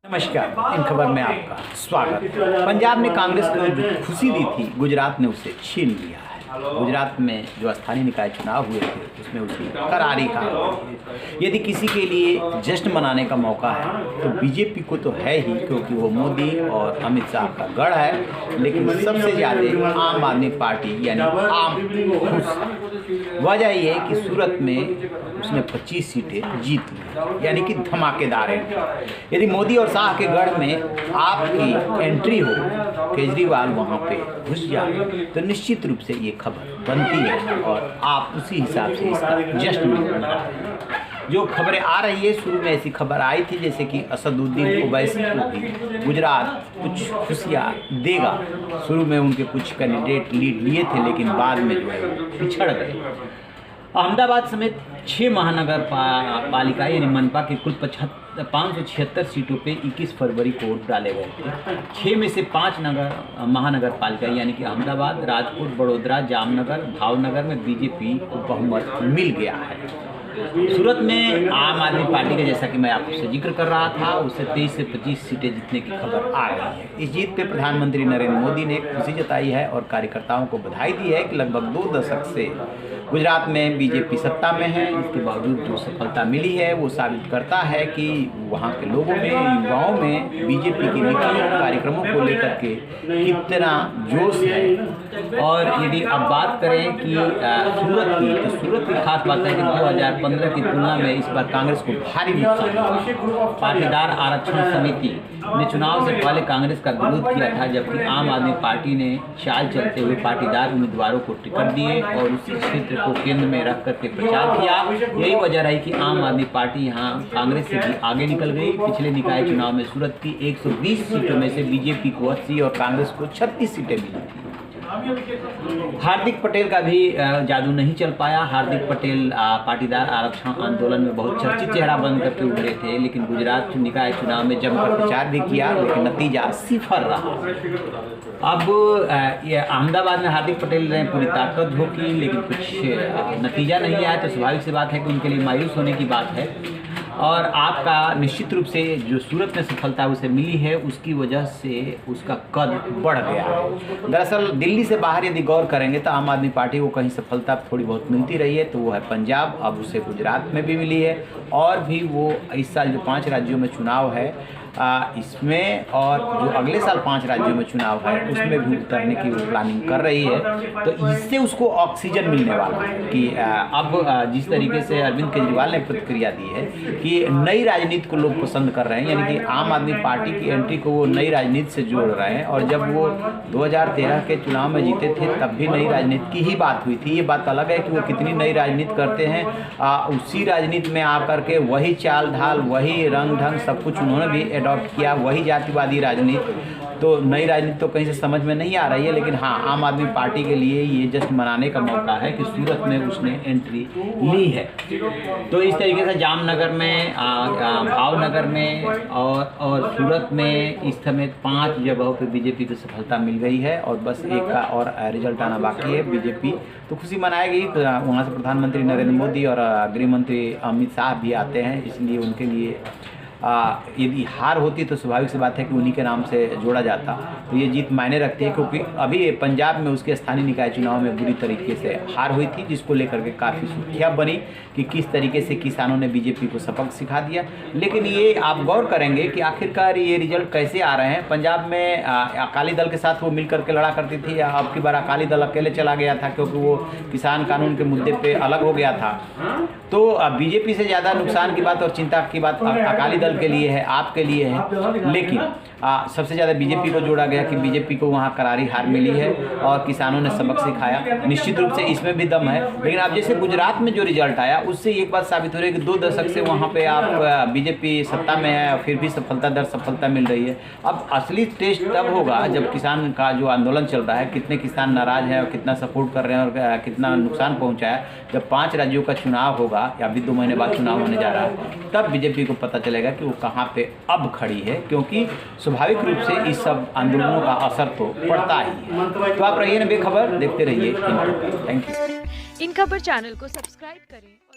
नमस्कार, इन खबर में आपका स्वागत। पंजाब ने कांग्रेस को जो खुशी दी थी, गुजरात ने उसे छीन लिया है। गुजरात में जो स्थानीय निकाय चुनाव हुए थे उसमें उसकी करारी हार। यदि किसी के लिए जश्न मनाने का मौका है तो बीजेपी को तो है ही, क्योंकि वो मोदी और अमित शाह का गढ़ है। लेकिन सबसे ज़्यादा आम आदमी पार्टी यानी आम खुश। वजह यह है कि सूरत में उसने 25 सीटें जीत ली, यानी कि धमाकेदार एंट्री। यदि मोदी और शाह के गढ़ में आपकी एंट्री हो, केजरीवाल वहाँ पे घुस जाए, तो निश्चित रूप से ये खबर बनती है और आप उसी हिसाब से इसका जश्न मनाएं। जो खबरें आ रही है, शुरू में ऐसी खबर आई थी जैसे कि असदुद्दीन ओवैसी को भी गुजरात कुछ खुशियाँ देगा। शुरू में उनके कुछ कैंडिडेट लीड लिए थे, लेकिन बाद में जो है पिछड़ गए। अहमदाबाद समेत 6 महानगर पालिका यानी मनपा की कुल 576 सीटों पे 21 फरवरी को वोट डाले गए थे। 6 में से 5 महानगर पालिका यानी कि अहमदाबाद, राजकोट, बड़ोदरा, जामनगर, भावनगर में बीजेपी को बहुमत मिल गया है। सूरत में आम आदमी पार्टी का, जैसा कि मैं आपसे जिक्र कर रहा था, उससे 23 से 25 सीटें जीतने की खबर आ रही है। इस जीत पे प्रधानमंत्री नरेंद्र मोदी ने खुशी जताई है और कार्यकर्ताओं को बधाई दी है कि लगभग 2 दशक से गुजरात में बीजेपी सत्ता में है। इसके बावजूद जो सफलता मिली है वो साबित करता है कि वहाँ के लोगों में, युवाओं में बीजेपी की नीतियों, कार्यक्रमों को लेकर के कितना जोश है। और यदि अब बात करें कि सूरत की, तो सूरत की खास बात है कि 2015 की तुलना में इस बार कांग्रेस को भारी नुकसान हुआ। पाटीदार आरक्षण समिति ने चुनाव से पहले कांग्रेस का विरोध किया था, जबकि आम आदमी पार्टी ने चाल चलते हुए पाटीदार उम्मीदवारों को टिकट दिए और उसी क्षेत्र को केंद्र में रख करके प्रचार किया। यही वजह रही कि आम आदमी पार्टी यहाँ कांग्रेस से भी आगे निकल गई। पिछले निकाय चुनाव में सूरत की 120 सीटों में से बीजेपी को 80 और कांग्रेस को 36 सीटें मिली थी। हार्दिक पटेल का भी जादू नहीं चल पाया। हार्दिक पटेल पाटीदार आरक्षण आंदोलन में बहुत चर्चित चेहरा बन करके उभरे थे, लेकिन गुजरात निकाय चुनाव में जमकर प्रचार भी किया, लेकिन नतीजा सिफर रहा। अब ये अहमदाबाद में हार्दिक पटेल ने पूरी ताकत झोंकी, लेकिन कुछ नतीजा नहीं आया, तो स्वाभाविक सी बात है कि उनके लिए मायूस होने की बात है। और आपका निश्चित रूप से जो सूरत में सफलता उसे मिली है, उसकी वजह से उसका कद बढ़ गया है। दरअसल दिल्ली से बाहर यदि गौर करेंगे तो आम आदमी पार्टी को कहीं सफलता थोड़ी बहुत मिलती रही है, तो वो है पंजाब। अब उसे गुजरात में भी मिली है, और भी वो इस साल जो 5 राज्यों में चुनाव है इसमें, और जो अगले साल 5 राज्यों में चुनाव है उसमें भी उतरने की वो प्लानिंग कर रही है। तो इससे उसको ऑक्सीजन मिलने वाला है कि अब जिस तरीके से अरविंद केजरीवाल ने प्रतिक्रिया दी है कि नई राजनीति को लोग पसंद कर रहे हैं, यानी कि आम आदमी पार्टी की एंट्री को वो नई राजनीति से जोड़ रहे हैं। और जब वो 2013 के चुनाव में जीते थे तब भी नई राजनीति की ही बात हुई थी। ये बात अलग है कि वो कितनी नई राजनीति करते हैं। उसी राजनीति में आकर के वही चाल ढाल, वही रंग ढंग सब कुछ उन्होंने भी अडॉप्ट किया, वही जातिवादी राजनीति। तो नई राजनीति तो कहीं से समझ में नहीं आ रही है, लेकिन हाँ, आम आदमी पार्टी के लिए ये जश्न मनाने का मौका है कि सूरत में उसने एंट्री ली है। तो इस तरीके से जामनगर में, भावनगर में और सूरत में इस समेत 5 जगहों पे बीजेपी को सफलता मिल गई है, और बस एक का और रिजल्ट आना बाकी है। बीजेपी तो खुशी मनाएगी। वहाँ से प्रधानमंत्री नरेंद्र मोदी और गृह मंत्री अमित शाह भी आते हैं, इसलिए उनके लिए यदि हार होती तो स्वाभाविक सी बात है कि उन्हीं के नाम से जोड़ा जाता। तो ये जीत मायने रखती है, क्योंकि अभी पंजाब में उसके स्थानीय निकाय चुनाव में बुरी तरीके से हार हुई थी, जिसको लेकर के काफ़ी सुर्खियाँ बनी कि किस तरीके से किसानों ने बीजेपी को सबक सिखा दिया। लेकिन ये आप गौर करेंगे कि आखिरकार ये रिजल्ट कैसे आ रहे हैं। पंजाब में अकाली दल के साथ वो मिल करके लड़ा करती थी, या अब की बार अकाली दल अकेले चला गया था, क्योंकि वो किसान कानून के मुद्दे पर अलग हो गया था। तो बीजेपी से ज़्यादा नुकसान की बात और चिंता की बात अकाली दल के लिए है, आपके लिए है। लेकिन सबसे ज़्यादा बीजेपी को जोड़ा गया कि बीजेपी को वहाँ करारी हार मिली है और किसानों ने सबक सिखाया। निश्चित रूप से इसमें भी दम है। लेकिन अब जैसे गुजरात में जो रिजल्ट आया, उससे एक बात साबित हो रही है कि 2 दशक से वहाँ पे आप बीजेपी सत्ता में है और फिर भी सफलता दर सफलता मिल रही है। अब असली टेस्ट तब होगा जब किसान का जो आंदोलन चल रहा है, कितने किसान नाराज हैं और कितना सपोर्ट कर रहे हैं और कितना नुकसान पहुँचा है। जब 5 राज्यों का चुनाव होगा, या अभी 2 महीने बाद चुनाव होने जा रहा है, तब बीजेपी को पता चलेगा कि वो कहाँ पे अब खड़ी है, क्योंकि स्वाभाविक रूप से इस सब आंदोलनों का असर तो पड़ता ही है। तो आप रहिए ना बेखबर, देखते रहिए इन खबर। Thank you. इन खबर चैनल को सब्सक्राइब करें।